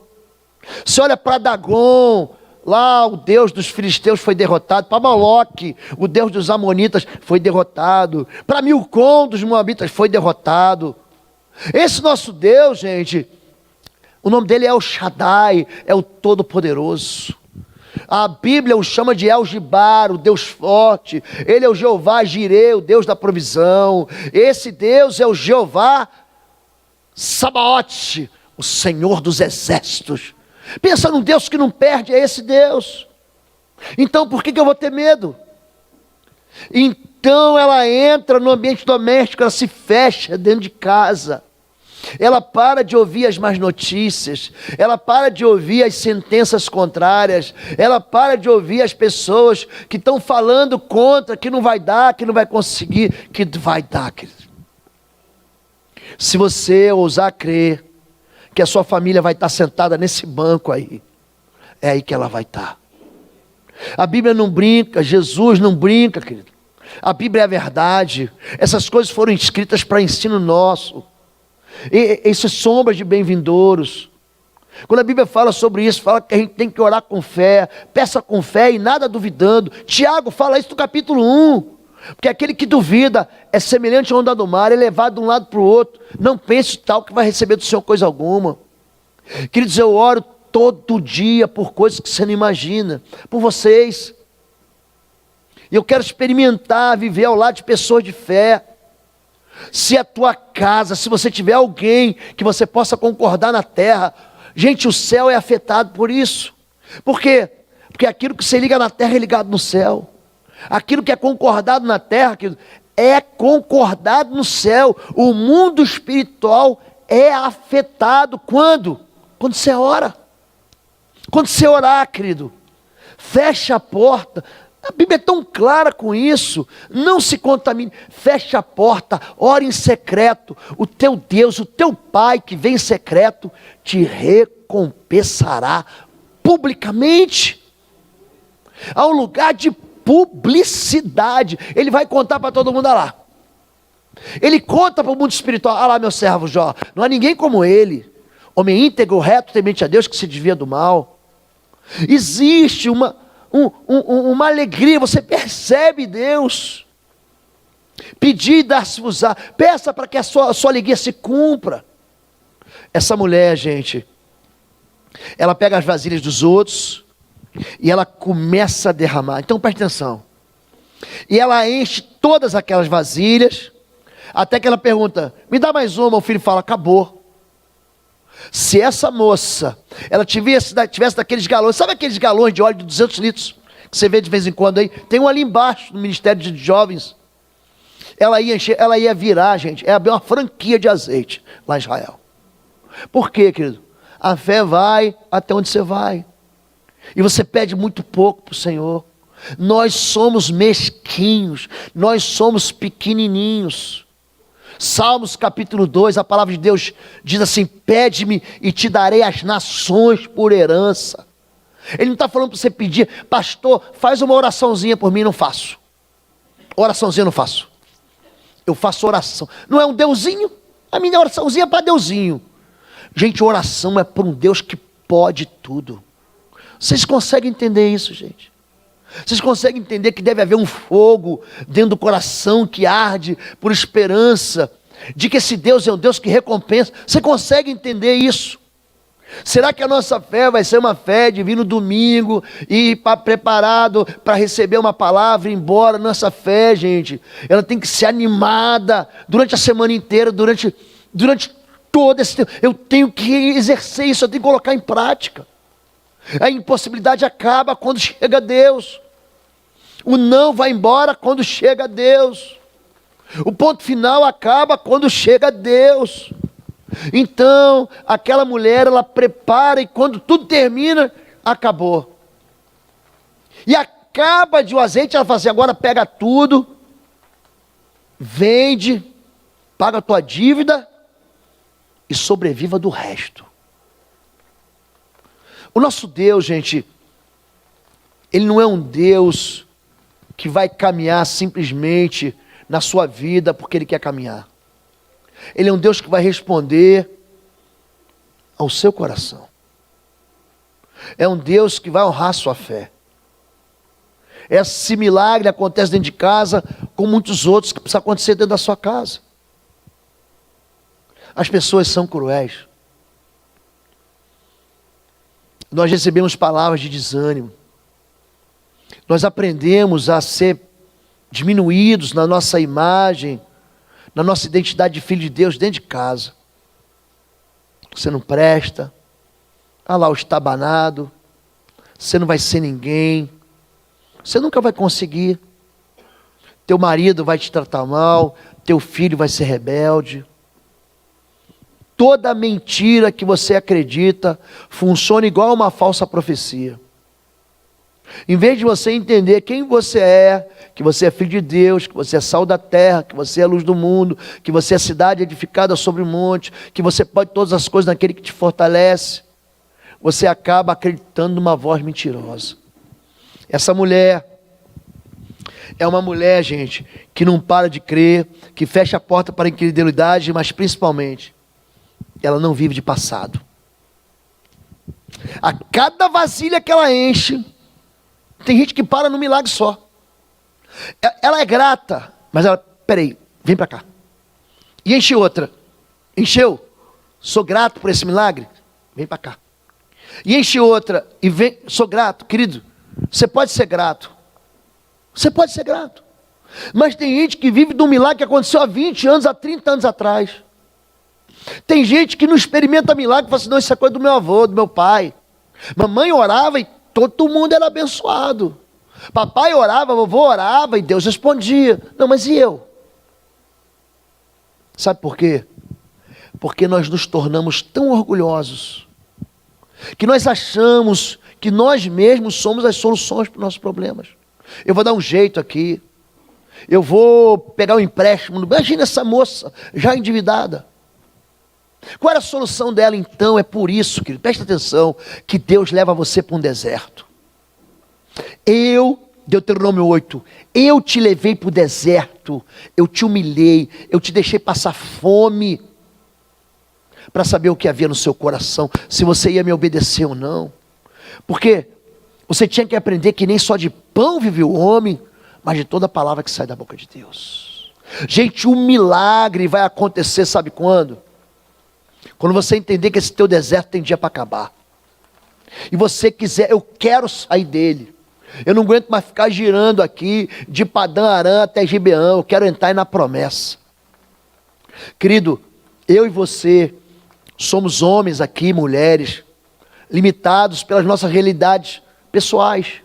Você olha para Dagon, lá o deus dos filisteus foi derrotado. Para Moloque, o deus dos amonitas, foi derrotado. Para Milcom dos moabitas foi derrotado. Esse nosso Deus, gente, o nome dele é El Shaddai, é o Todo-Poderoso. A Bíblia o chama de El Gibar, o Deus forte. Ele é o Jeová Jireh, o Deus da provisão. Esse Deus é o Jeová Sabaote, o Senhor dos exércitos. Pensa num Deus que não perde, é esse Deus. Então por que eu vou ter medo? Então ela entra no ambiente doméstico, ela se fecha dentro de casa. Ela para de ouvir as más notícias, ela para de ouvir as sentenças contrárias, ela para de ouvir as pessoas que estão falando contra, que não vai dar, que não vai conseguir, que vai dar, querido. Se você ousar crer que a sua família vai estar sentada nesse banco aí, é aí que ela vai estar. A Bíblia não brinca, Jesus não brinca, querido. A Bíblia é a verdade. Essas coisas foram escritas para ensino nosso. Isso é sombra de bem-vindouros. Quando a Bíblia fala sobre isso, fala que a gente tem que orar com fé, peça com fé e nada duvidando. Tiago fala isso no capítulo 1, porque aquele que duvida é semelhante à onda do mar, é levado de um lado para o outro. Não pense tal que vai receber do Senhor coisa alguma. Queridos, eu oro todo dia por coisas que você não imagina, por vocês. E eu quero experimentar, viver ao lado de pessoas de fé. Se a tua casa, se você tiver alguém que você possa concordar na terra, gente, o céu é afetado por isso. Por quê? Porque aquilo que você liga na terra é ligado no céu. Aquilo que é concordado na terra, querido, é concordado no céu. O mundo espiritual é afetado quando? Quando você ora. Quando você orar, querido, fecha a porta. A Bíblia é tão clara com isso. Não se contamine, fecha a porta, ore em secreto. O teu Deus, o teu Pai que vem em secreto, te recompensará publicamente. Há um lugar de publicidade. Ele vai contar para todo mundo, olha lá. Ele conta para o mundo espiritual, olha lá meu servo Jó, não há ninguém como ele. Homem íntegro, reto, temente a Deus, que se desvia do mal. Existe uma alegria, você percebe Deus. Pedir e dar-se-vos-á. Peça para que a sua alegria se cumpra. Essa mulher, gente, ela pega as vasilhas dos outros e ela começa a derramar. Então preste atenção. E ela enche todas aquelas vasilhas, até que ela pergunta, me dá mais uma. O filho fala, acabou. Se essa moça, ela tivesse daqueles galões, sabe aqueles galões de óleo de 200 litros, que você vê de vez em quando aí, tem um ali embaixo, no Ministério de Jovens, ela ia encher, ela ia virar, gente, é abrir uma franquia de azeite, lá em Israel. Por quê, querido? A fé vai até onde você vai, e você pede muito pouco para o Senhor. Nós somos mesquinhos, nós somos pequenininhos. Salmos capítulo 2, a palavra de Deus diz assim, pede-me e te darei as nações por herança. Ele não está falando para você pedir, pastor, faz uma oraçãozinha por mim. Não faço, oraçãozinha não faço, eu faço oração. Não é um deusinho? A minha oraçãozinha é para deusinho. Gente, oração é para um Deus que pode tudo. Vocês conseguem entender isso, gente? Vocês conseguem entender que deve haver um fogo dentro do coração que arde por esperança, de que esse Deus é um Deus que recompensa? Você consegue entender isso? Será que a nossa fé vai ser uma fé de vir no domingo e preparado para receber uma palavra e ir embora? Nossa fé, gente, ela tem que ser animada durante a semana inteira, durante todo esse tempo. Eu tenho que exercer isso, eu tenho que colocar em prática. A impossibilidade acaba quando chega Deus. O não vai embora quando chega Deus. O ponto final acaba quando chega Deus. Então, aquela mulher, ela prepara e quando tudo termina, acabou. E acaba de o azeite, ela fala assim, agora pega tudo, vende, paga a tua dívida e sobreviva do resto. O nosso Deus, gente, Ele não é um Deus que vai caminhar simplesmente na sua vida porque Ele quer caminhar. Ele é um Deus que vai responder ao seu coração. É um Deus que vai honrar a sua fé. Esse milagre acontece dentro de casa, com muitos outros que precisam acontecer dentro da sua casa. As pessoas são cruéis. Nós recebemos palavras de desânimo. Nós aprendemos a ser diminuídos na nossa imagem, na nossa identidade de filho de Deus dentro de casa. Você não presta. Ah lá o estabanado. Você não vai ser ninguém. Você nunca vai conseguir. Teu marido vai te tratar mal. Teu filho vai ser rebelde. Toda mentira que você acredita funciona igual uma falsa profecia. Em vez de você entender quem você é, que você é filho de Deus, que você é sal da terra, que você é a luz do mundo, que você é cidade edificada sobre o monte, que você pode todas as coisas naquele que te fortalece, você acaba acreditando numa voz mentirosa. Essa mulher é uma mulher, gente, que não para de crer, que fecha a porta para a incredulidade, mas principalmente, ela não vive de passado. A cada vasilha que ela enche, tem gente que para no milagre só. Ela é grata, mas ela, peraí, vem para cá. E enche outra. Encheu? Sou grato por esse milagre? Vem para cá. E enche outra, e vem, sou grato, querido. Você pode ser grato. Você pode ser grato. Mas tem gente que vive de um milagre que aconteceu há 20 anos, há 30 anos atrás. Tem gente que não experimenta milagre e fala assim, não, isso é coisa do meu avô, do meu pai. Mamãe orava e todo mundo era abençoado. Papai orava, vovô orava e Deus respondia. Não, mas e eu? Sabe por quê? Porque nós nos tornamos tão orgulhosos que nós achamos que nós mesmos somos as soluções para os nossos problemas. Eu vou dar um jeito aqui. Eu vou pegar um empréstimo. Imagina essa moça já endividada. Qual era a solução dela então? É por isso, querido, presta atenção, que Deus leva você para um deserto. Deuteronômio 8, eu te levei para o deserto, eu te humilhei, eu te deixei passar fome, para saber o que havia no seu coração, se você ia me obedecer ou não. Porque você tinha que aprender que nem só de pão vive o homem, mas de toda palavra que sai da boca de Deus. Gente, um milagre vai acontecer, sabe quando? Quando você entender que esse teu deserto tem dia para acabar. E você quiser, eu quero sair dele. Eu não aguento mais ficar girando aqui, de Padã Arã até Gibeão. Eu quero entrar na promessa. Querido, eu e você somos homens aqui, mulheres, limitados pelas nossas realidades pessoais.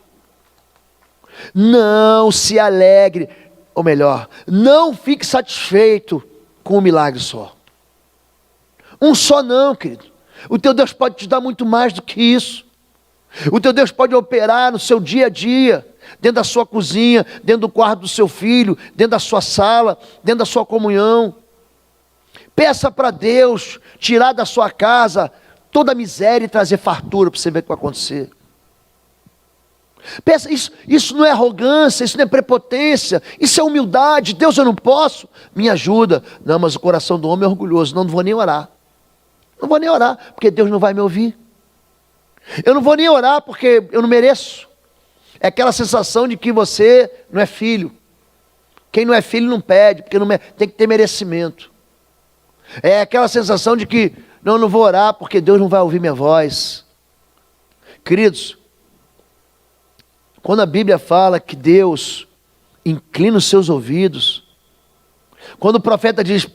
Não se alegre, ou melhor, não fique satisfeito com um milagre só. Um só não, querido. O teu Deus pode te dar muito mais do que isso. O teu Deus pode operar no seu dia a dia, dentro da sua cozinha, dentro do quarto do seu filho, dentro da sua sala, dentro da sua comunhão. Peça para Deus tirar da sua casa toda a miséria e trazer fartura para você ver o que vai acontecer. Peça, isso não é arrogância, isso não é prepotência, isso é humildade. Deus, eu não posso, me ajuda. Não, mas o coração do homem é orgulhoso, não vou nem orar. Não vou nem orar, porque Deus não vai me ouvir. Eu não vou nem orar, porque eu não mereço. É aquela sensação de que você não é filho. Quem não é filho não pede, porque tem que ter merecimento. É aquela sensação de que, não vou orar, porque Deus não vai ouvir minha voz. Queridos, quando a Bíblia fala que Deus inclina os seus ouvidos, quando o profeta diz,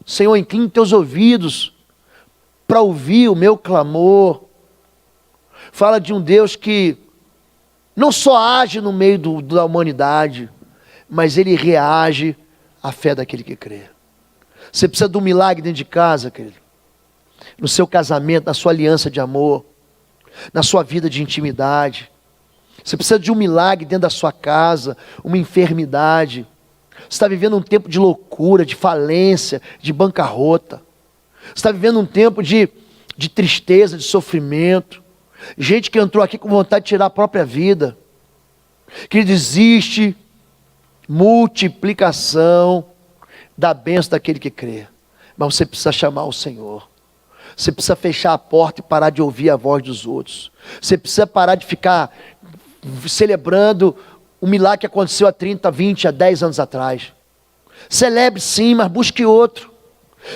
Senhor, inclina teus ouvidos para ouvir o meu clamor, fala de um Deus que não só age no meio da humanidade, mas Ele reage à fé daquele que crê. Você precisa de um milagre dentro de casa, querido. No seu casamento, na sua aliança de amor, na sua vida de intimidade. Você precisa de um milagre dentro da sua casa, uma enfermidade. Você está vivendo um tempo de loucura, de falência, de bancarrota. Você está vivendo um tempo de tristeza, de sofrimento. Gente que entrou aqui com vontade de tirar a própria vida. Que existe multiplicação da bênção daquele que crê. Mas você precisa chamar o Senhor. Você precisa fechar a porta e parar de ouvir a voz dos outros. Você precisa parar de ficar celebrando o milagre que aconteceu há 30, 20, há 10 anos atrás. Celebre sim, mas busque outro.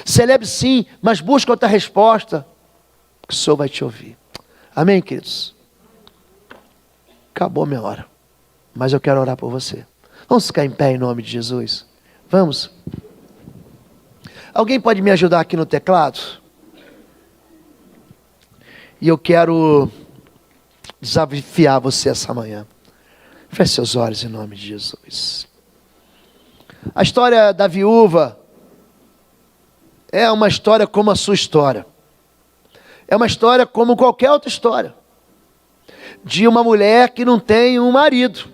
Celebre sim, mas busque outra resposta, que o Senhor vai te ouvir. Amém, queridos? Acabou minha hora, mas eu quero orar por você. Vamos ficar em pé em nome de Jesus? Vamos? Alguém pode me ajudar aqui no teclado? E eu quero desafiar você essa manhã. Feche seus olhos em nome de Jesus. A história da viúva é uma história como a sua história. É uma história como qualquer outra história. De uma mulher que não tem um marido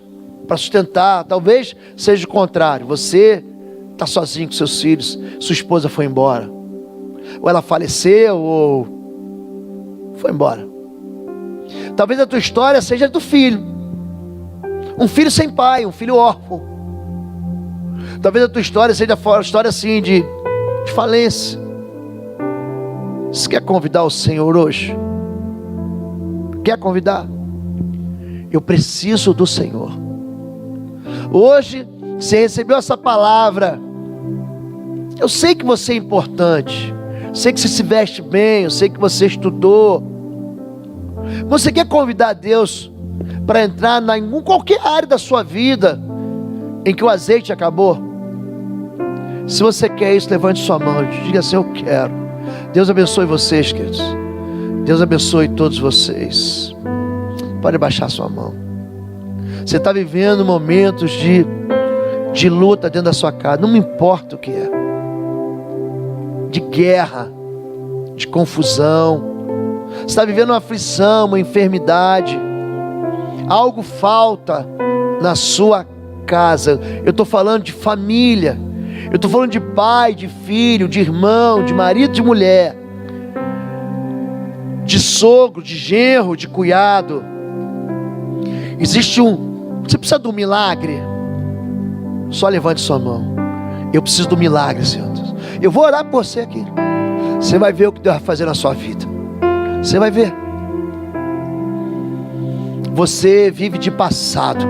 para sustentar. Talvez seja o contrário. Você está sozinho com seus filhos. Sua esposa foi embora. Ou ela faleceu, ou foi embora. Talvez a tua história seja do filho. Um filho sem pai, um filho órfão. Talvez a tua história seja uma história assim de falência. Você quer convidar o Senhor hoje? Quer convidar? Eu preciso do Senhor. Hoje, você recebeu essa palavra. Eu sei que você é importante. Eu sei que você se veste bem. Eu sei que você estudou. Você quer convidar Deus para entrar em qualquer área da sua vida em que o azeite acabou? Se você quer isso, levante sua mão e diga assim: eu quero. Deus abençoe vocês, queridos. Deus abençoe todos vocês. Pode baixar sua mão. Você está vivendo momentos de luta dentro da sua casa. Não me importa o que é. De guerra, de confusão. Você está vivendo uma aflição, uma enfermidade. Algo falta na sua casa. Eu estou falando de família. Eu estou falando de pai, de filho, de irmão, de marido, de mulher. De sogro, de genro, de cunhado. Existe você precisa de um milagre? Só levante sua mão. Eu preciso do milagre, Senhor. Eu vou orar por você aqui. Você vai ver o que Deus vai fazer na sua vida. Você vai ver. Você vive de passado.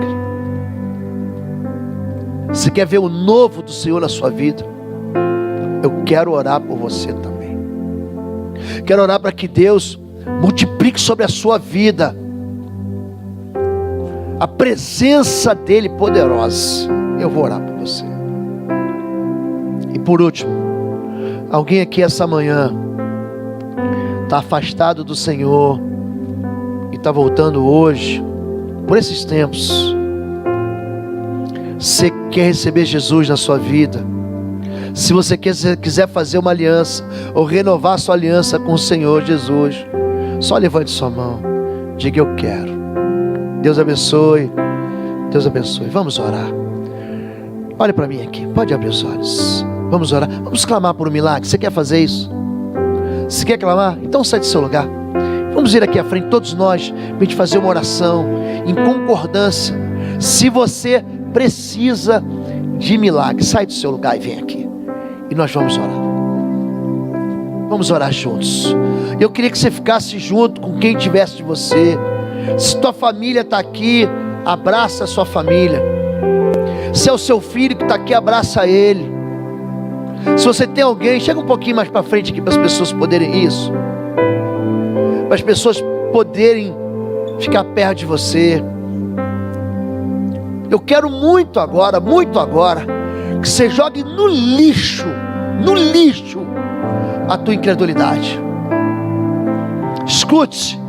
Você quer ver o novo do Senhor na sua vida? Eu quero orar por você também. Quero orar para que Deus multiplique sobre a sua vida a presença dEle poderosa. Eu vou orar por você. E por último, alguém aqui essa manhã está afastado do Senhor e está voltando hoje, por esses tempos. Você quer receber Jesus na sua vida? Se você quiser fazer uma aliança ou renovar sua aliança com o Senhor Jesus, só levante sua mão, diga: eu quero. Deus abençoe. Deus abençoe. Vamos orar. Olha para mim aqui, pode abrir os olhos. Vamos orar, vamos clamar por um milagre. Você quer fazer isso? Você quer clamar? Então sai do seu lugar. Vamos ir aqui à frente, todos nós, para a gente fazer uma oração em concordância. Se você precisa de milagre, sai do seu lugar e vem aqui. E nós vamos orar. Vamos orar juntos. Eu queria que você ficasse junto com quem tivesse de você. Se tua família está aqui, abraça a sua família. Se é o seu filho que está aqui, abraça ele. Se você tem alguém, chega um pouquinho mais para frente aqui para as pessoas poderem isso. Para as pessoas poderem ficar perto de você. Eu quero muito agora, que você jogue no lixo, a tua incredulidade. Escute,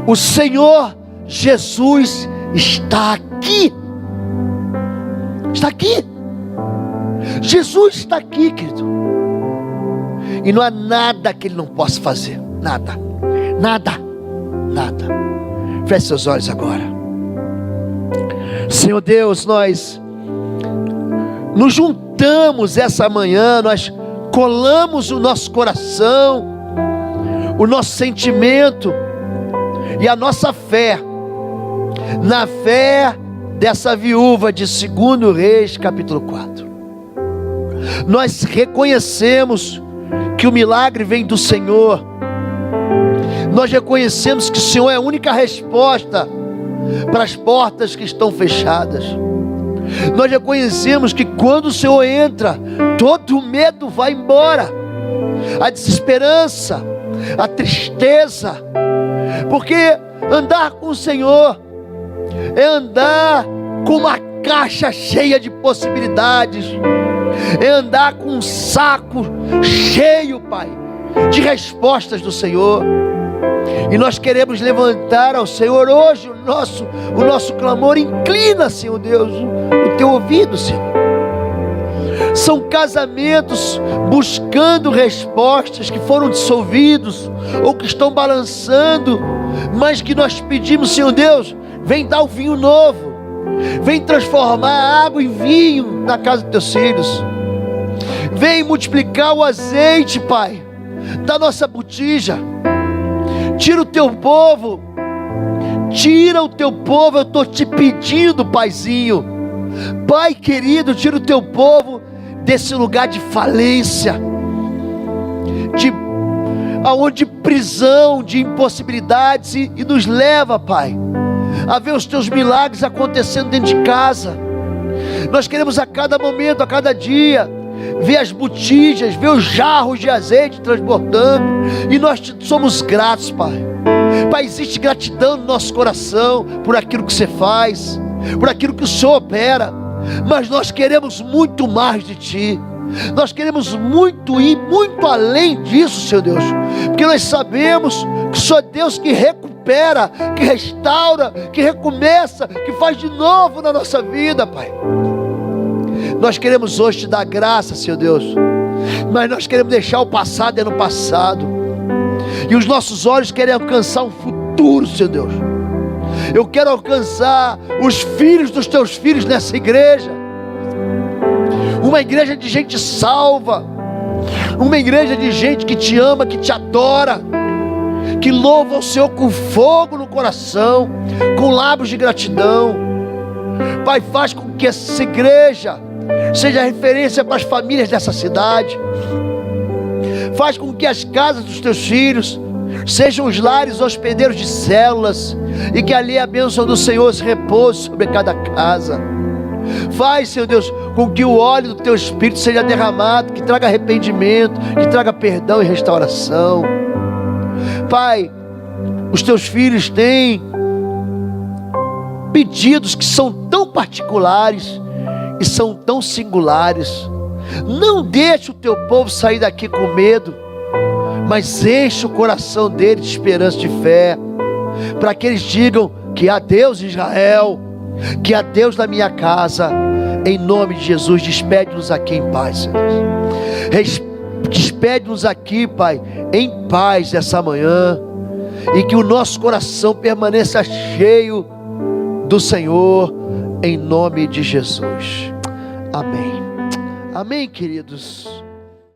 o Senhor Jesus está aqui. Está aqui. Jesus está aqui, querido. E não há nada que Ele não possa fazer. Nada. Feche seus olhos agora. Senhor Deus, nós nos juntamos essa manhã, nós colamos o nosso coração, o nosso sentimento e a nossa fé na fé dessa viúva de 2 Reis capítulo 4. Nós reconhecemos que o milagre vem do Senhor. Nós reconhecemos que o Senhor é a única resposta para as portas que estão fechadas. Nós reconhecemos que quando o Senhor entra, todo o medo vai embora, a desesperança, a tristeza, porque andar com o Senhor é andar com uma caixa cheia de possibilidades, é andar com um saco cheio, Pai, de respostas do Senhor. E nós queremos levantar ao Senhor hoje o nosso clamor. Inclina, Senhor Deus, o teu ouvido, Senhor. São casamentos buscando respostas que foram dissolvidos ou que estão balançando, mas que nós pedimos, Senhor Deus, vem dar o vinho novo, vem transformar a água em vinho na casa dos teus filhos, vem multiplicar o azeite, Pai, da nossa botija. Tira o teu povo, eu estou te pedindo, Paizinho, Pai querido, tira o teu povo desse lugar de falência, de prisão, de impossibilidades, e nos leva, Pai, a ver os teus milagres acontecendo dentro de casa. Nós queremos a cada momento, a cada dia, ver as botijas, ver os jarros de azeite transbordando, e nós somos gratos, Pai. Pai, existe gratidão no nosso coração por aquilo que você faz, por aquilo que o Senhor opera, mas nós queremos muito mais de Ti. Nós queremos muito ir muito além disso, Senhor Deus, porque nós sabemos que só Deus que recupera, que restaura, que recomeça, que faz de novo na nossa vida, Pai. Nós queremos hoje te dar graça, Senhor Deus, mas nós queremos deixar o passado no passado, e os nossos olhos querem alcançar um futuro, Senhor Deus. Eu quero alcançar os filhos dos teus filhos nessa igreja, uma igreja de gente salva, uma igreja de gente que te ama, que te adora, que louva o Senhor com fogo no coração, com lábios de gratidão. Pai, faz com que essa igreja seja referência para as famílias dessa cidade. Faz com que as casas dos teus filhos sejam os lares hospedeiros de células, e que ali a bênção do Senhor se repouse sobre cada casa. Faz, Senhor Deus, com que o óleo do teu Espírito seja derramado, que traga arrependimento, que traga perdão e restauração. Pai, os teus filhos têm pedidos que são tão particulares e são tão singulares. Não deixe o teu povo sair daqui com medo, mas enche o coração deles de esperança, de fé, para que eles digam que há Deus em Israel, que há Deus na minha casa. Em nome de Jesus, despede-nos aqui em paz, Senhor. Despede-nos aqui, Pai, em paz essa manhã, e que o nosso coração permaneça cheio do Senhor, em nome de Jesus. Amém. Amém, queridos.